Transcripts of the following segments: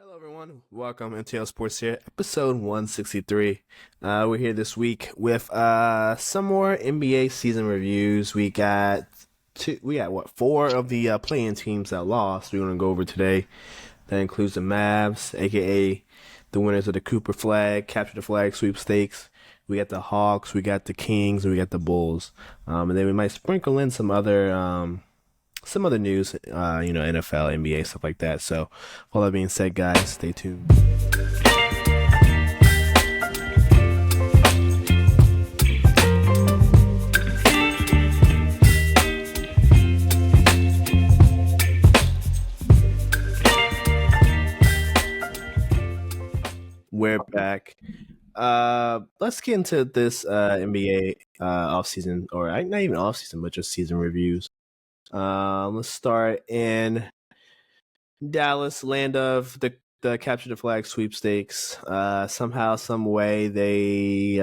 Hello, everyone. Welcome NTL Sports here, episode 163. We're here this week with some more NBA season reviews. Four of the play-in teams that lost. We're going to go over today. That includes the Mavs, aka the winners of the Cooper Flagg, Capture the Flag sweepstakes. We got the Hawks, we got the Kings, and we got the Bulls. And then we might sprinkle in some other news, NFL, NBA, stuff like that. So, all that being said, guys, stay tuned. We're back. Let's get into this NBA offseason, or not even offseason, but just season reviews. Let's start in Dallas, land of the Capture the Flag sweepstakes. Somehow, some way, they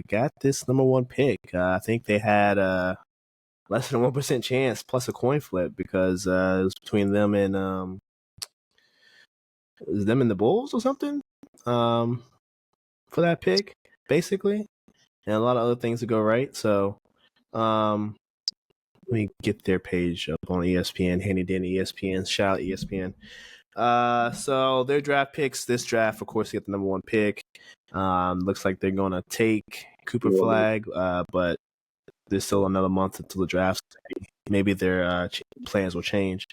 got this number one pick. I think they had less than a 1% chance plus a coin flip because it was between them and the Bulls or something for that pick, basically, and a lot of other things to go right. So, let me get their page up on ESPN. Handy dandy ESPN. Shout out ESPN. So their draft picks, this draft, of course, get the number one pick. Looks like they're going to take Cooper Flagg, but there's still another month until the draft. Maybe their plans will change.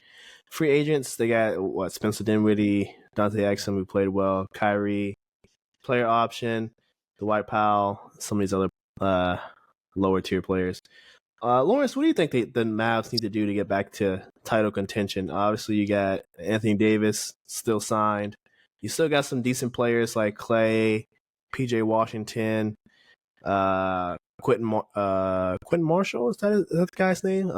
Free agents, they got Spencer Dinwiddie, Dante Exum, who played well, Kyrie, player option, Dwight Powell, some of these other lower tier players. Lawrence, what do you think the Mavs need to do to get back to title contention? Obviously, you got Anthony Davis still signed. You still got some decent players like Clay, PJ Washington, Quentin Marshall. Is that the guy's name?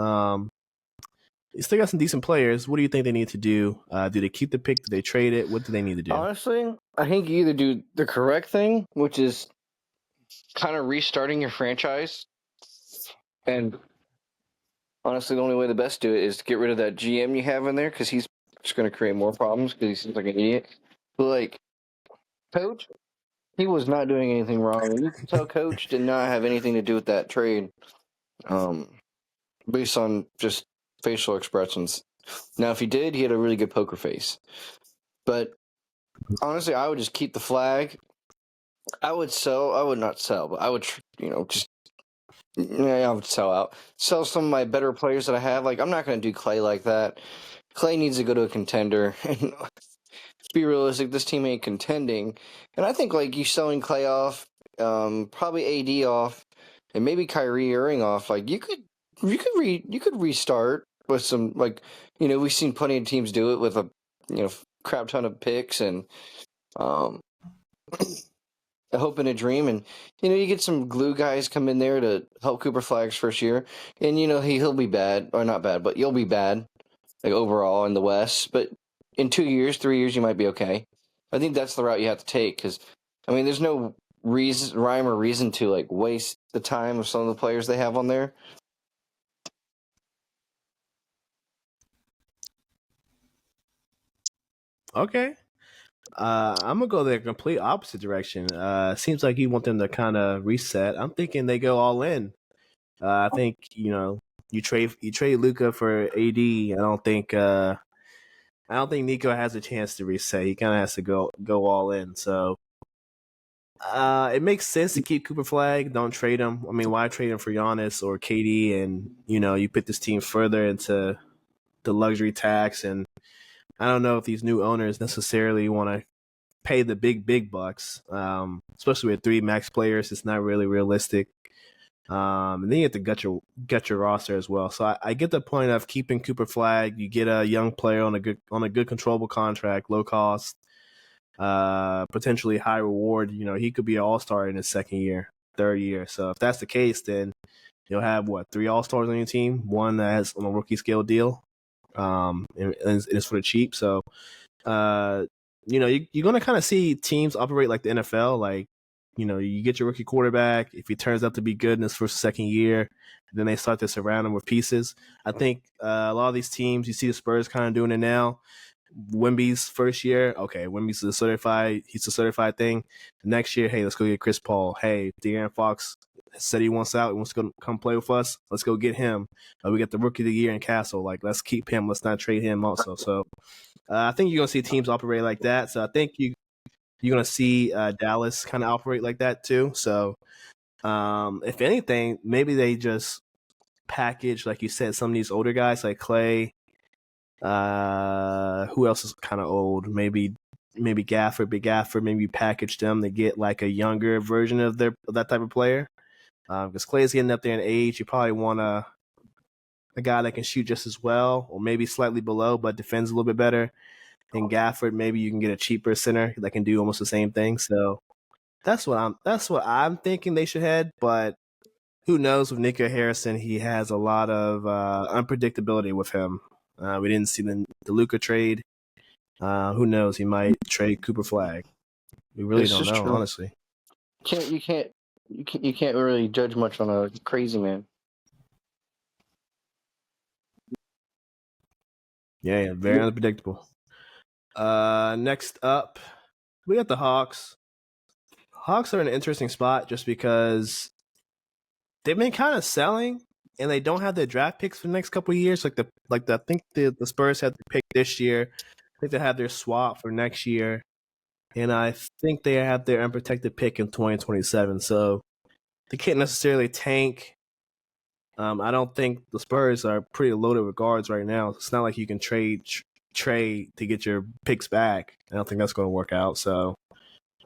You still got some decent players. What do you think they need to do? Do they keep the pick? Do they trade it? What do they need to do? Honestly, I think you either do the correct thing, which is kind of restarting your franchise. And honestly, the only way the best to do it is to get rid of that GM you have in there because he's just going to create more problems because he seems like an idiot. But, Coach, he was not doing anything wrong. And you can tell Coach did not have anything to do with that trade based on just facial expressions. Now, if he did, he had a really good poker face. But, honestly, I would just keep the flag. I would not sell, but I would, I would sell out. Sell some of my better players that I have. I'm not going to do Clay like that. Clay needs to go to a contender. And let's be realistic, this team ain't contending. And I think, you selling Clay off, probably AD off, and maybe Kyrie Irving off, you could restart with some, we've seen plenty of teams do it with a, crap ton of picks and, a hope and a dream, and you get some glue guys come in there to help Cooper Flagg's first year, and he'll be bad, or not bad, but you'll be bad, overall in the West. But in 2 years, 3 years, you might be okay. I think that's the route you have to take because, there's no rhyme or reason to waste the time of some of the players they have on there. Okay. I'm gonna go the complete opposite direction. Seems like you want them to kind of reset. I'm thinking they go all in. I think you trade Luka for AD. I don't think Nico has a chance to reset. He kind of has to go all in. So it makes sense to keep Cooper Flagg. Don't trade him. Why trade him for Giannis or KD? And you put this team further into the luxury tax and. I don't know if these new owners necessarily want to pay the big bucks, especially with 3 max players. It's not really realistic. And then you have to gut your roster as well. So I get the point of keeping Cooper Flagg. You get a young player on a good controllable contract, low cost, potentially high reward. He could be an all-star in his second year, third year. So if that's the case, then you'll have 3 all-stars on your team. One that's on a rookie scale deal. And it's for the cheap. So, you're going to kind of see teams operate like the NFL. You get your rookie quarterback. If he turns out to be good in his first, second year, then they start to surround him with pieces. I think a lot of these teams, you see the Spurs kind of doing it now. Wemby's first year, okay, Wemby's a certified. He's a certified thing. Next year, hey, let's go get Chris Paul. Hey, De'Aaron Fox said he wants out. He wants to come play with us. Let's go get him. We got the rookie of the year in Castle. Like, let's keep him. Let's not trade him also. So I think you're gonna see teams operate like that. So I think you're gonna see Dallas kind of operate like that too. So if anything, maybe they just package, like you said, some of these older guys like Clay. Who else is kind of old? Maybe Gafford, Big Gafford. Maybe package them to get like a younger version of that type of player. Because Clay's getting up there in age, you probably want a guy that can shoot just as well, or maybe slightly below, but defends a little bit better. And Gafford, maybe you can get a cheaper center that can do almost the same thing. So that's what I'm thinking they should head. But who knows with Nico Harrison? He has a lot of unpredictability with him. We didn't see the Luka trade. Who knows? He might trade Cooper Flagg. We really don't know, honestly. You can't really judge much on a crazy man. Yeah, very unpredictable. Next up, we got the Hawks. Hawks are in an interesting spot just because they've been kind of selling, and they don't have their draft picks for the next couple of years. I think the Spurs had the pick this year. I think they have their swap for next year, and I think they have their unprotected pick in 2027. So they can't necessarily tank. I don't think the Spurs are pretty loaded with guards right now. It's not like you can trade to get your picks back. I don't think that's going to work out. So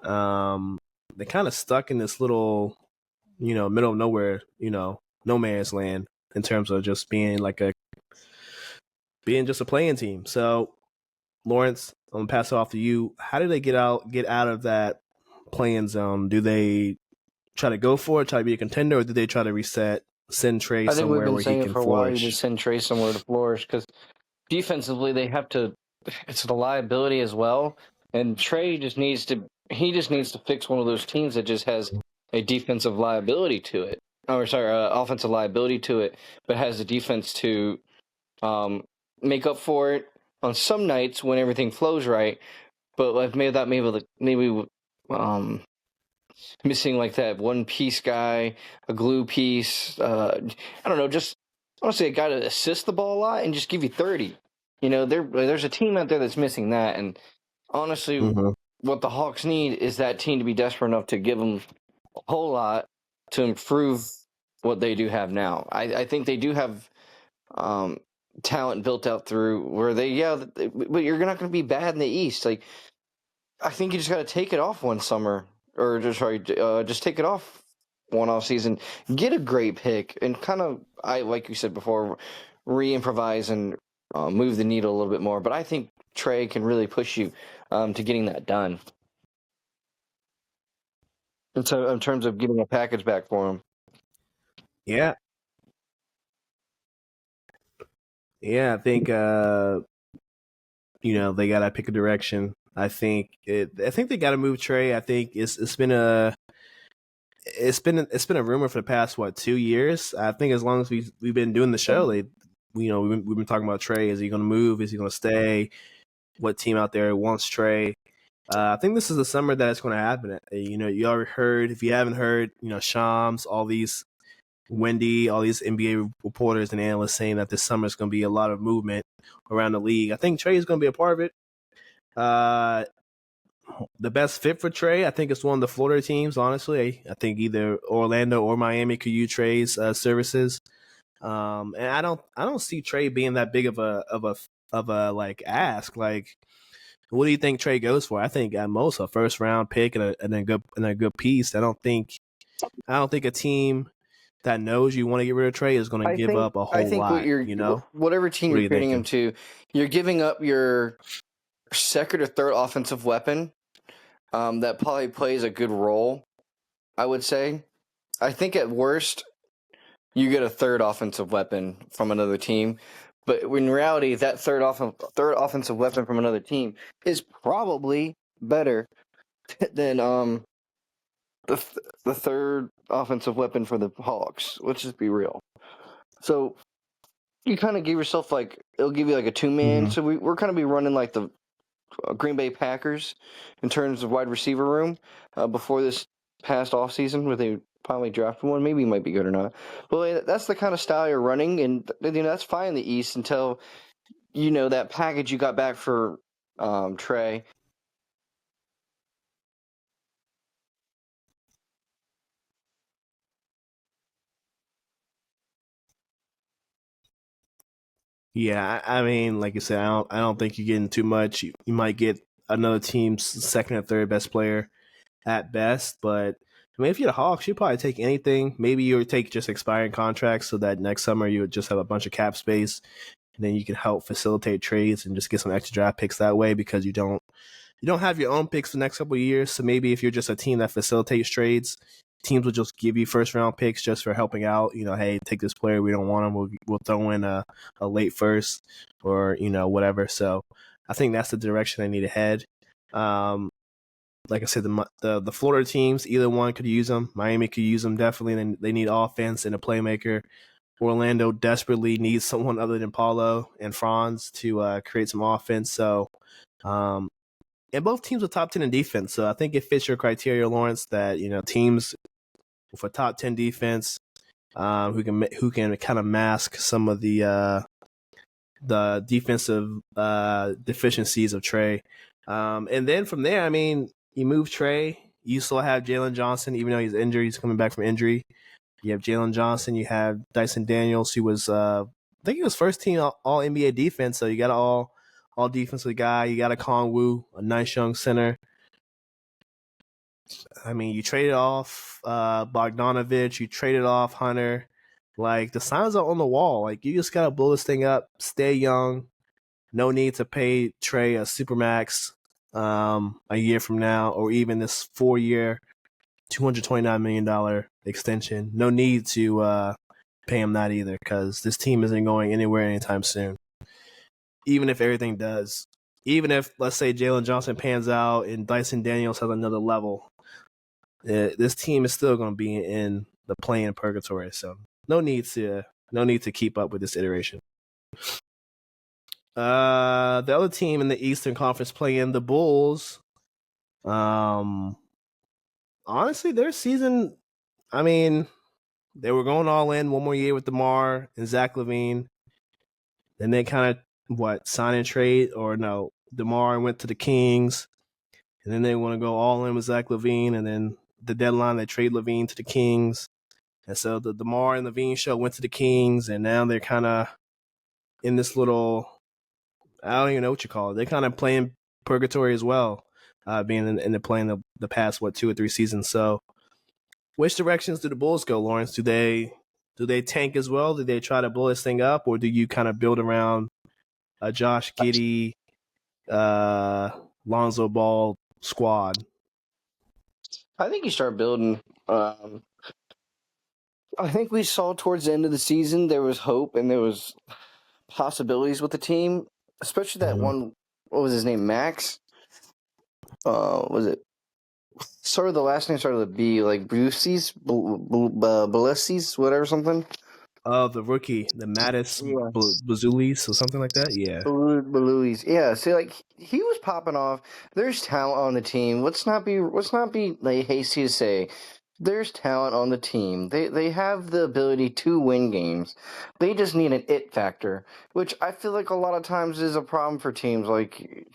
they're kind of stuck in this little, middle of nowhere, no man's land in terms of just being just a playing team. So Lawrence, I'm gonna pass it off to you. How do they get out of that playing zone? Do they try to go for it, try to be a contender, or do they try to reset, send Trey somewhere where he can flourish? I think we've been saying it for a while. You just send Trey somewhere to flourish because defensively they have to. It's a liability as well, and Trey just needs to fix one of those teams that just has a defensive liability to it. Offensive liability to it, but has the defense to make up for it on some nights when everything flows right. But like maybe missing like that one piece guy, a glue piece. I don't know, just honestly a guy to assist the ball a lot and just give you 30. There's a team out there that's missing that, and honestly, what the Hawks need is that team to be desperate enough to give them a whole lot to improve what they do have now. I think they do have talent built out through where but you're not going to be bad in the East. Like, I think you just got to take it off one summer, or just take it off one off season, get a great pick, and kind of, like you said before, re-improvise and move the needle a little bit more. But I think Trey can really push you to getting that done. And so, in terms of getting a package back for him. Yeah. Yeah, I think they gotta pick a direction. I think they gotta move Trey. I think it's been a rumor for the past 2 years. I think as long as we've been doing the show, we've been talking about Trey. Is he going to move? Is he going to stay? What team out there wants Trey? I think this is the summer that it's going to happen. You already heard. If you haven't heard, Shams, all these Wendy, all these NBA reporters and analysts saying that this summer is going to be a lot of movement around the league. I think Trey is going to be a part of it. The best fit for Trey, I think it's one of the Florida teams. Honestly, I think either Orlando or Miami could use Trey's services. And I don't see Trey being that big of a like ask. Like, what do you think Trey goes for? I think at most a first round pick and a good piece. I don't think a team that knows you want to get rid of Trey is going to give up a whole lot. Whatever team you're trading him to, you're giving up your second or third offensive weapon that probably plays a good role, I would say. I think at worst, you get a third offensive weapon from another team. But in reality, that third offensive weapon from another team is probably better than the third offensive weapon for the Hawks. Let's just be real. So you kind of give yourself it'll give you like a two-man. Mm-hmm. So we're kind of be running like the Green Bay Packers in terms of wide receiver room before this past offseason where they finally drafted one. Maybe he might be good or not. But that's the kind of style you're running, and that's fine in the East until that package you got back for Trey. Yeah, I mean, like you said, I don't think you're getting too much. You might get another team's second or third best player at best, but I mean, if you're the Hawks, you'd probably take anything. Maybe you would take just expiring contracts so that next summer you would just have a bunch of cap space, and then you can help facilitate trades and just get some extra draft picks that way because you don't have your own picks for the next couple of years. So maybe if you're just a team that facilitates trades, teams will just give you first round picks just for helping out. Hey, take this player. We don't want him. We'll throw in a late first or, whatever. So I think that's the direction they need to head. Like I said, the Florida teams, either one could use them. Miami could use them definitely. They need offense and a playmaker. Orlando desperately needs someone other than Paulo and Franz to create some offense. So, and both teams are top 10 in defense. So I think it fits your criteria, Lawrence, that, teams with a top 10 defense who can kind of mask some of the defensive deficiencies of Trey. And then from there, I mean, you move Trey. You still have Jalen Johnson, even though he's injured. He's coming back from injury. You have Jalen Johnson. You have Dyson Daniels, who was, I think he was first team all NBA defense. So you got all defensive guy. You got a Kongwu, a nice young center. I mean, you traded off Bogdanovich. You traded off Hunter. Like, the signs are on the wall. Like, you just got to blow this thing up, stay young. No need to pay Trey a supermax a year from now, or even this 4-year, $229 million extension. No need to pay him that either, because this team isn't going anywhere anytime soon. Even if everything does. Even if, let's say, Jalen Johnson pans out and Dyson Daniels has another level, this team is still going to be in the play-in purgatory. So no need to keep up with this iteration. The other team in the Eastern Conference play-in, the Bulls. Honestly, their season, I mean, they were going all in one more year with DeMar and Zach LaVine. Then they kind of sign and trade, or no, DeMar went to the Kings, and then they want to go all in with Zach LaVine, and then the deadline they trade LaVine to the Kings, and so the DeMar and LaVine show went to the Kings, and now they're kind of in this little, I don't even know what you call it. They're kind of playing purgatory as well, being in the playing the past 2 or 3 seasons. So, which directions do the Bulls go, Lawrence? Do they tank as well? Do they try to blow this thing up, or do you kind of build around a Josh Giddey, Lonzo Ball squad? I think you start building. I think we saw towards the end of the season there was hope and there was possibilities with the team, especially that one. What was his name? Max. Was it? Sort of the last name started with B, like Brucey's, Balesis, whatever something. Oh, the rookie, the Mattis Bazulis or something like that. Yeah, Baluis. Yeah. See, like he was popping off. There's talent on the team. Let's not be like hasty to say. There's talent on the team. They have the ability to win games. They just need an it factor, which I feel like a lot of times is a problem for teams. Like,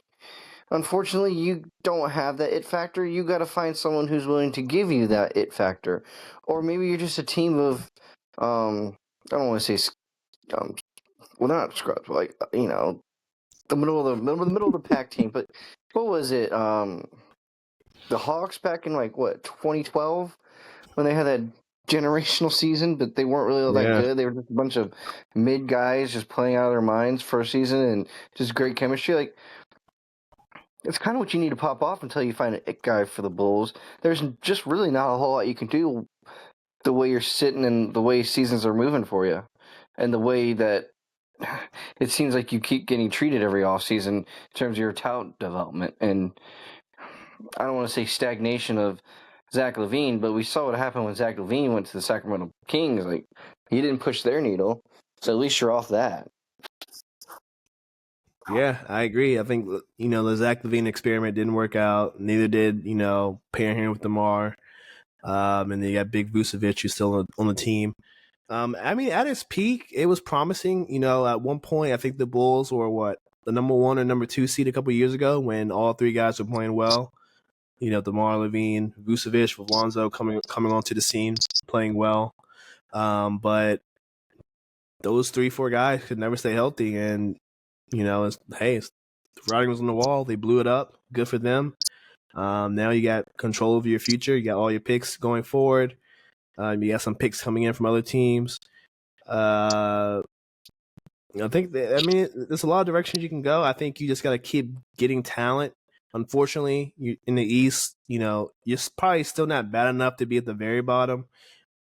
unfortunately, you don't have that it factor. You got to find someone who's willing to give you that it factor, or maybe you're just a team of, I don't want to say, well, not scrubs, but like the middle of the pack team. But what was it? The Hawks back in like what 2012 when they had that generational season, but they weren't really all that good. They were just a bunch of mid guys just playing out of their minds for a season and just great chemistry. Like, it's kind of what you need to pop off until you find an it guy for the Bulls. There's just really not a whole lot you can do the way you're sitting and the way seasons are moving for you, and the way that it seems like you keep getting treated every offseason in terms of your talent development. And I don't want to say stagnation of Zach LaVine, but we saw what happened when Zach LaVine went to the Sacramento Kings. Like, he didn't push their needle, so at least you're off that. Yeah, I agree. I think the Zach LaVine experiment didn't work out. Neither did pairing him with DeMar. And then you got Big Vucevic, who's still on the team. I mean, at its peak, it was promising. At one point, I think the Bulls were the number 1 or number 2 seed a couple of years ago when all three guys were playing well. DeMar LaVine, Vucevic, with Lonzo coming onto the scene, playing well. But those 3-4 guys could never stay healthy, and the writing was on the wall. They blew it up. Good for them. Now you got control of your future. You got all your picks going forward. You got some picks coming in from other teams. I think there's a lot of directions you can go. I think you just got to keep getting talent. Unfortunately, in the East, you're probably still not bad enough to be at the very bottom.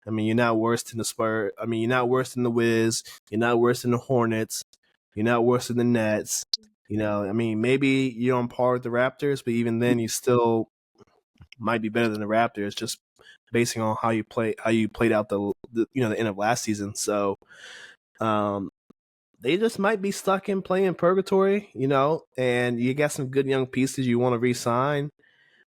I mean, you're not worse than the Spurs. I mean, you're not worse than the Wiz. You're not worse than the Hornets. You're not worse than the Nets. I mean, maybe you're on par with the Raptors, but even then, you still might be better than the Raptors, just basing on how you played out the end of last season. So, they just might be stuck in playing purgatory, and you got some good young pieces you want to re-sign.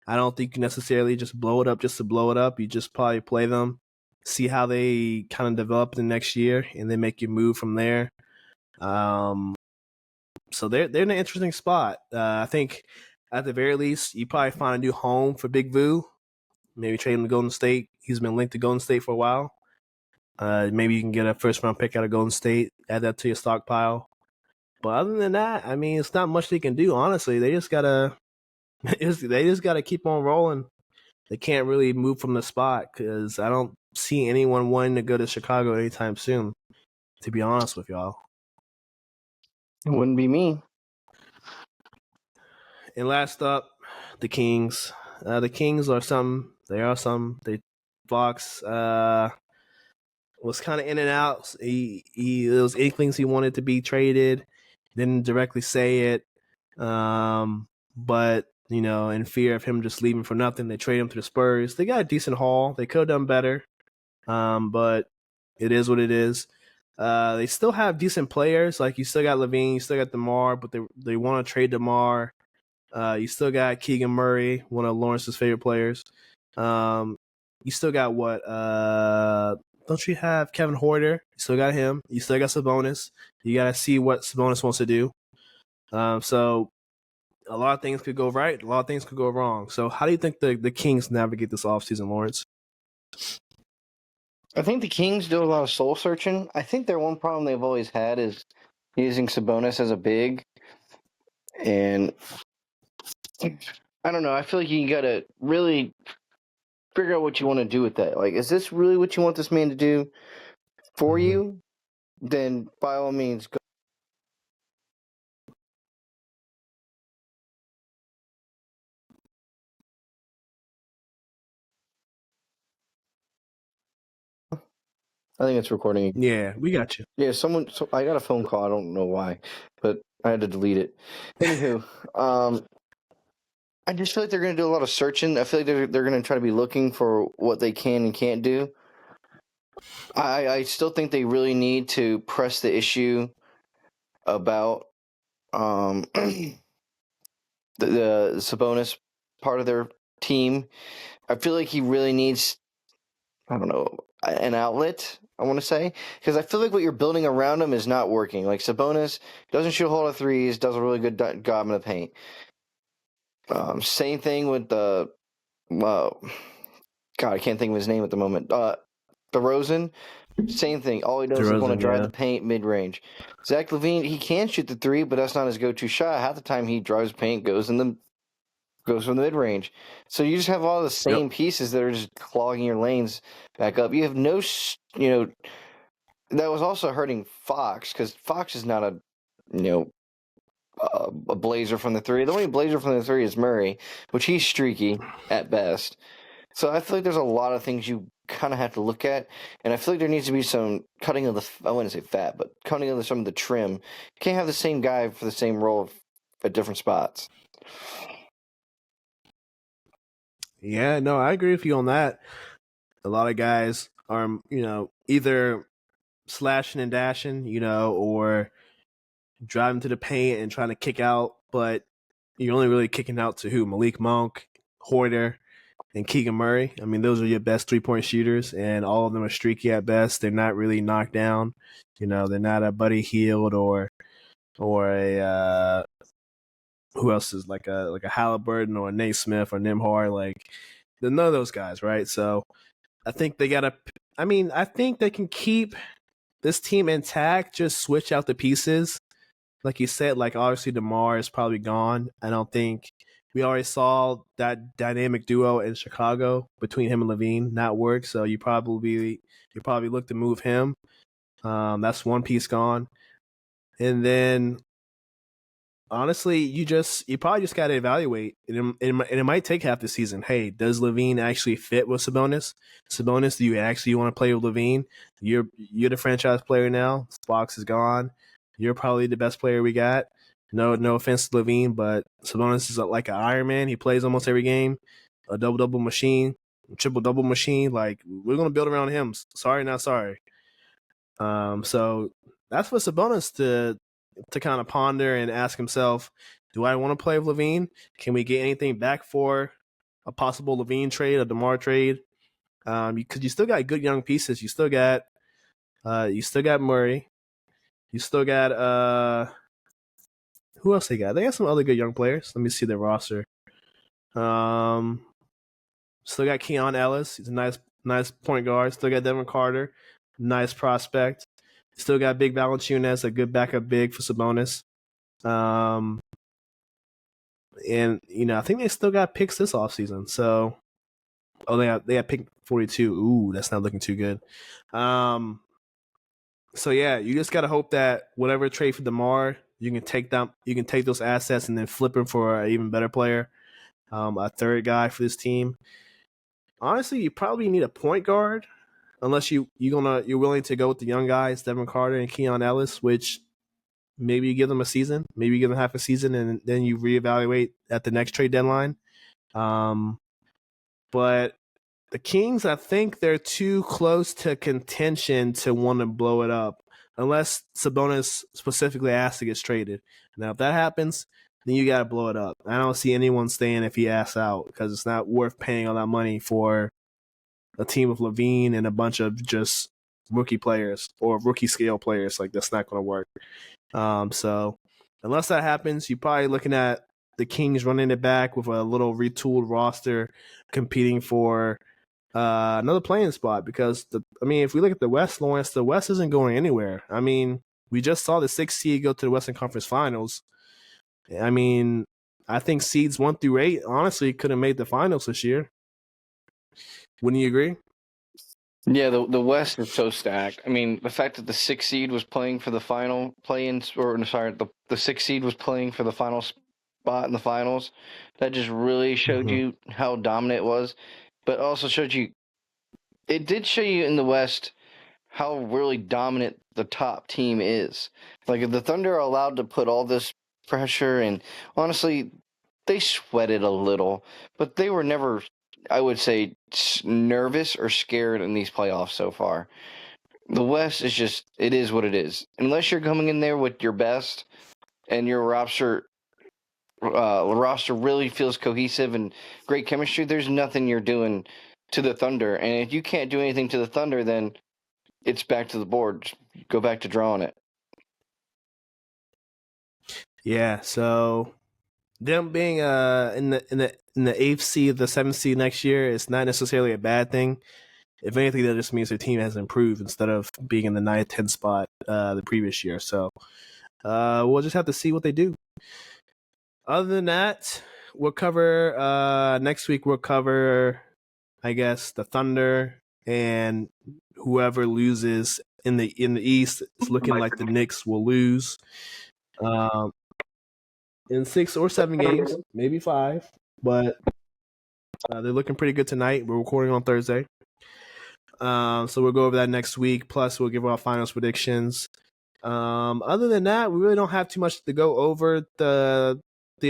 I don't think you necessarily just blow it up just to blow it up. You just probably play them, see how they kind of develop the next year, and then make your move from there. So they're in an interesting spot. I think at the very least, you probably find a new home for Big Vu. Maybe trade him to Golden State. He's been linked to Golden State for a while. Maybe you can get a first-round pick out of Golden State, add that to your stockpile. But other than that, I mean, it's not much they can do. Honestly, they just gotta keep on rolling. They can't really move from the spot because I don't see anyone wanting to go to Chicago anytime soon. To be honest with y'all, It wouldn't be me. and last up, the Kings. The Kings are some. They are some. Fox was kind of in and out. There was inklings he wanted to be traded. Didn't directly say it. But in fear of him just leaving for nothing, they trade him to the Spurs. They got a decent haul. They could have done better. But it is what it is. They still have decent players. Like you still got LaVine, you still got DeMar, but they want to trade DeMar. You still got Keegan Murray, one of Lawrence's favorite players. You still got what? Don't you have Kevin Hoarder? You still got him. You still got Sabonis. You got to see what Sabonis wants to do. So a lot of things could go right. A lot of things could go wrong. So how do you think the Kings navigate this offseason, Lawrence? I think the Kings do a lot of soul searching. I think their one problem they've always had is using Sabonis as a big. And I don't know. I feel like you got to really figure out what you want to do with that. Like, is this really what you want this man to do for you? Then by all means, go. I think it's recording. Yeah, we got you. Yeah, I got a phone call. I don't know why, but I had to delete it. Anywho, I just feel like they're going to do a lot of searching. I feel like they're going to try to be looking for what they can and can't do. I still think they really need to press the issue about the Sabonis part of their team. I feel like he really needs, I don't know, an outlet, I want to say, because I feel like what you're building around him is not working. Like Sabonis doesn't shoot a whole lot of threes, does a really good job in the paint. Same thing with the, God, I can't think of his name at the moment. DeRozan, same thing. All he does is want to drive the paint mid-range. Zach LaVine, he can shoot the three, but that's not his go-to shot. Half the time he drives paint, goes from the mid-range. So you just have all the same pieces that are just clogging your lanes back up. You have no, that was also hurting Fox because Fox is not a blazer from the three. The only blazer from the three is Murray, which he's streaky at best. So I feel like there's a lot of things you kind of have to look at, and I feel like there needs to be some cutting of I wouldn't say fat, but cutting of some of the trim. You can't have the same guy for the same role at different spots. Yeah, no, I agree with you on that. A lot of guys are, either slashing and dashing, or driving to the paint and trying to kick out, but you're only really kicking out to who? Malik Monk, Hoarder, and Keegan Murray. I mean, those are your best 3-point shooters, and all of them are streaky at best. They're not really knocked down. You know, they're not a Buddy Hield or a who else is like a Halliburton or a Nate Smith or Nimhar. Like, none of those guys, right? So I think they gotta. I mean, I think they can keep this team intact. Just switch out the pieces. Like you said, like obviously DeMar is probably gone. I don't think we already saw that dynamic duo in Chicago between him and Levine not work. So you probably look to move him. That's one piece gone, and then honestly, you probably just got to evaluate, and it might take half the season. Hey, does Levine actually fit with Sabonis? Sabonis, do you actually want to play with Levine? You're the franchise player now. Spox is gone. You're probably the best player we got. No offense to Levine, but Sabonis is like an Iron Man. He plays almost every game, a double machine, triple double machine. Like, we're gonna build around him. Sorry, not sorry. So that's for Sabonis to kind of ponder and ask himself, do I want to play with Levine? Can we get anything back for a possible Levine trade, a DeMar trade? Because you still got good young pieces. You still got Murray. You still got who else they got? They got some other good young players. Let me see their roster. Still got Keon Ellis. He's a nice point guard. Still got Devin Carter, nice prospect. Still got Big Valanciunas, a good backup big for Sabonis. And I think they still got picks this offseason. So, they have pick 42. Ooh, that's not looking too good. So yeah, you just gotta hope that whatever trade for DeMar, you can take those assets and then flip them for an even better player, a third guy for this team. Honestly, you probably need a point guard, unless you're willing to go with the young guys, Devin Carter and Keon Ellis, which maybe you give them a season, maybe you give them half a season, and then you reevaluate at the next trade deadline. But the Kings, I think they're too close to contention to want to blow it up, unless Sabonis specifically asks to get traded. Now, if that happens, then you got to blow it up. I don't see anyone staying if he asks out, because it's not worth paying all that money for a team of Levine and a bunch of just rookie players or rookie scale players. Like, that's not going to work. So unless that happens, you're probably looking at the Kings running it back with a little retooled roster competing for another playing spot. Because, if we look at the West, Lawrence, the West isn't going anywhere. I mean, we just saw the 6th seed go to the Western Conference Finals. I mean, I think seeds 1 through 8, honestly, could have made the finals this year. Wouldn't you agree? Yeah, the West is so stacked. I mean, the fact that the 6th seed was playing for the final play-in, the 6th seed was playing for the final spot in the finals, that just really showed you how dominant it was. But also it did show you in the West how really dominant the top team is. Like, if the Thunder are allowed to put all this pressure, and honestly, they sweated a little, but they were never, I would say, nervous or scared in these playoffs so far. The West is just, it is what it is. Unless you're coming in there with your best and your roster really feels cohesive and great chemistry, there's nothing you're doing to the Thunder. And if you can't do anything to the Thunder, then it's back to the board. Just go back to drawing it. Yeah, so them being in the 8th seed, the 7th seed next year is not necessarily a bad thing. If anything, that just means their team has improved instead of being in the 9th, 10th spot the previous year. So we'll just have to see what they do. Other than that, we'll cover next week. We'll cover, I guess, the Thunder and whoever loses in the East. It's looking like the Knicks will lose in 6 or 7 games, maybe 5. But they're looking pretty good tonight. We're recording on Thursday. So we'll go over that next week. Plus, we'll give our finals predictions. Other than that, we really don't have too much to go over. The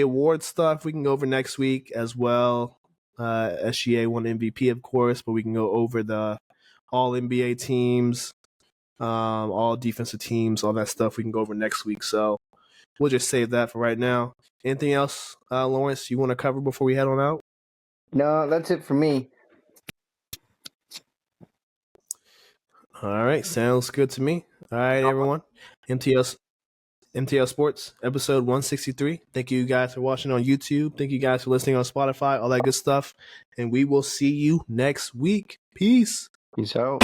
award stuff we can go over next week as well. SGA won MVP, of course, but we can go over the all NBA teams, all defensive teams, all that stuff we can go over next week. So we'll just save that for right now. Anything else, Lawrence, you want to cover before we head on out? No, that's it for me. All right, sounds good to me. All right, everyone. MTL Sports, episode 163. Thank you guys for watching on YouTube. Thank you guys for listening on Spotify, all that good stuff. And we will see you next week. Peace. Peace out.